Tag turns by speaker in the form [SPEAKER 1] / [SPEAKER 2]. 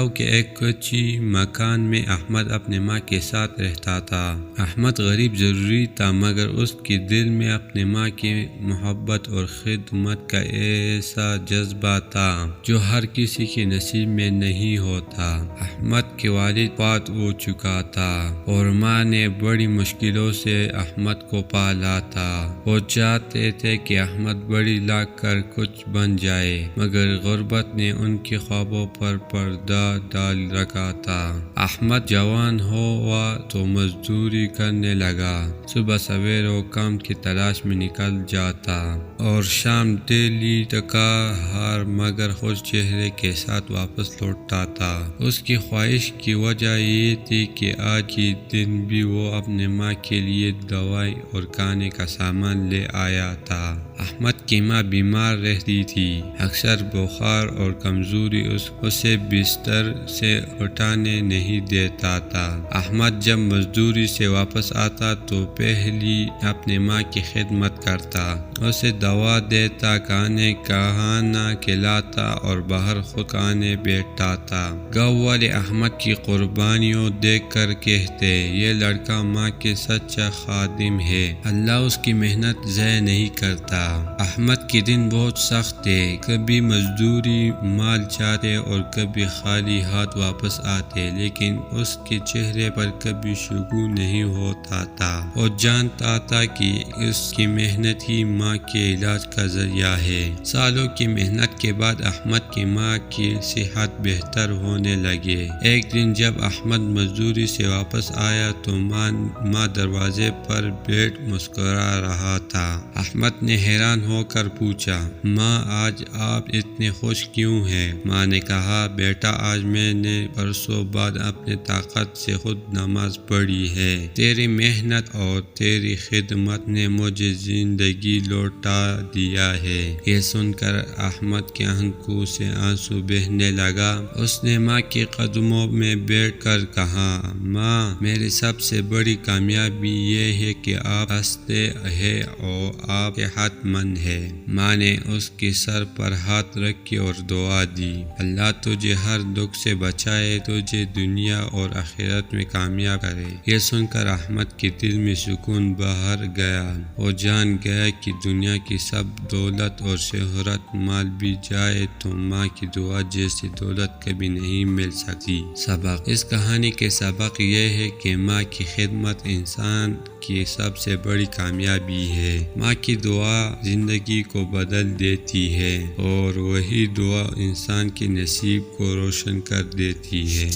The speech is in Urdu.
[SPEAKER 1] لکھنؤ کے ایک کچی مکان میں احمد اپنے ماں کے ساتھ رہتا تھا۔ احمد غریب ضروری تھا مگر اس کے دل میں اپنے ماں کی محبت اور خدمت کا ایسا جذبہ تھا جو ہر کسی کے نصیب میں نہیں ہوتا۔ احمد کے والد فوت ہو چکا تھا اور ماں نے بڑی مشکلوں سے احمد کو پالا تھا۔ وہ چاہتے تھے کہ احمد بڑی لاکھ کر کچھ بن جائے مگر غربت نے ان کے خوابوں پر پردہ ڈال رکھا تھا۔ احمد جوان ہوا تو مزدوری کرنے لگا۔ صبح سویر وہ کام کی تلاش میں نکل جاتا اور شام ڈیلی تھکا ہار مگر خوش چہرے کے ساتھ واپس لوٹتا تھا۔ اس کی خواہش کی وجہ یہ تھی کہ آج کے دن بھی وہ اپنے ماں کے لیے دوائی اور کھانے کا سامان لے آیا تھا۔ احمد کی ماں بیمار رہتی تھی۔ اکثر بخار اور کمزوری اسے بستر سے اٹھانے نہیں دیتا تھا۔ احمد جب مزدوری سے واپس آتا تو پہلی اپنے ماں کی خدمت کرتا، اسے دوا دیتا، کھانا کھلاتا اور باہر خود کھانے بیٹھتا تھا۔ گاؤں والے احمد کی قربانیوں دیکھ کر کہتے، یہ لڑکا ماں کے سچا خادم ہے، اللہ اس کی محنت ضائع نہیں کرتا۔ احمد کے دن بہت سخت تھے، کبھی مزدوری مال چاہتے اور کبھی خالی ہاتھ واپس آتے، لیکن اس کے چہرے پر کبھی سکون نہیں ہوتا تھا۔ وہ جانتا تھا کہ اس کی محنت ہی ماں کے علاج کا ذریعہ ہے۔ سالوں کی محنت کے بعد احمد کی ماں کی صحت بہتر ہونے لگے۔ ایک دن جب احمد مزدوری سے واپس آیا تو ماں دروازے پر بیٹھ مسکرا رہا تھا۔ احمد نے حیران ہو کر پوچھا، ماں آج آپ اتنے خوش کیوں ہیں؟ ماں نے کہا، بیٹا آج میں نے برسوں بعد اپنے طاقت سے خود نماز پڑھی ہے۔ تیری محنت اور تیری خدمت نے مجھے زندگی لوٹا دیا ہے۔ یہ سن کر احمد کی آنکھوں سے آنسو بہنے لگا۔ اس نے ماں کے قدموں میں بیٹھ کر کہا، ماں میری سب سے بڑی کامیابی یہ ہے کہ آپ ہنستے ہیں اور آپ صحت مند ہیں۔ ماں نے اس کے سر پر ہاتھ رکھی اور دعا دی، اللہ تجھے ہر دکھ سے بچائے، تجھے دنیا اور آخرت میں کامیاب کرے۔ یہ سن کر احمد کے دل میں سکون بہر گیا۔ وہ جان گیا کہ دنیا کی سب دولت اور شہرت مال بھی جائے تو ماں کی دعا جیسی دولت کبھی نہیں مل سکتی۔ سبق: اس کہانی کے سبق یہ ہے کہ ماں کی خدمت انسان کی سب سے بڑی کامیابی ہے۔ ماں کی دعا زندگی کو بدل دیتی ہے اور وہی دعا انسان کے نصیب کو روشن کر دیتی ہے۔